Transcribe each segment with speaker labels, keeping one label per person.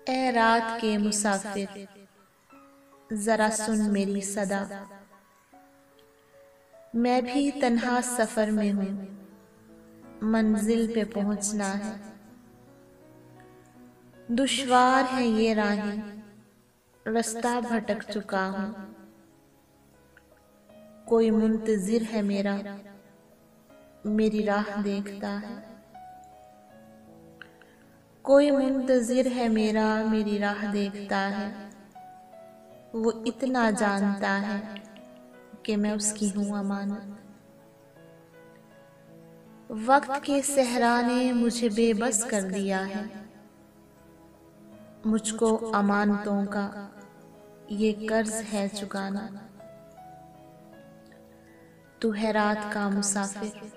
Speaker 1: ए रात के मुसाफिर, जरा सुन मेरी सदा। मैं भी तन्हा सफर में हूँ, मंजिल पे पहुँचना है। दुश्वार है ये राहें, रास्ता भटक चुका हूँ। कोई मुंतजिर है मेरा, मेरी राह देखता है। कोई मुंतजिर है मेरा, मेरी राह देखता है। वो इतना जानता है कि मैं उसकी हूँ अमानत। वक्त के सहरा ने मुझे बेबस कर दिया है। मुझको अमानतों का ये कर्ज है चुकाना। तू है रात का मुसाफिर,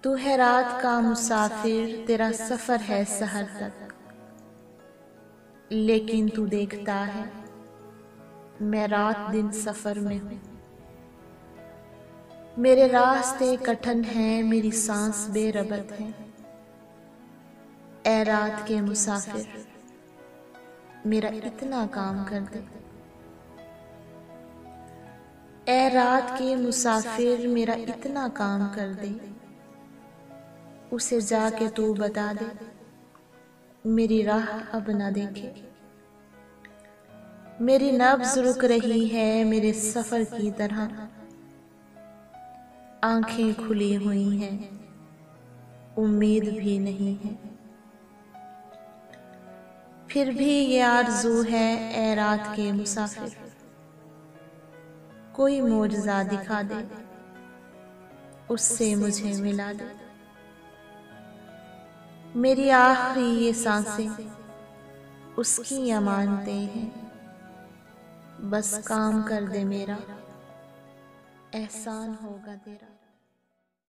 Speaker 1: तू है रात का मुसाफिर, तेरा सफर है सहर तक। लेकिन तू देखता है मैं रात दिन सफर में हूँ। मेरे रास्ते कठिन हैं, मेरी सांस बेरबत है। ए रात के मुसाफिर, मेरा इतना काम कर दे। ए रात के मुसाफिर, मेरा इतना काम कर दे। उसे जाके तू बता दे, मेरी राह अब ना देखे। मेरी नब्ज रुक रही है मेरे सफर की तरह। आंखें खुली हुई हैं, उम्मीद भी नहीं है। फिर भी ये आरज़ू है ए रात के मुसाफिर, कोई मोजज़ा दिखा दे, उससे मुझे मिला दे। मेरी आखिरी ये सांसें उसकी अमानतें हैं। बस काम कर दे मेरा, एहसान होगा तेरा।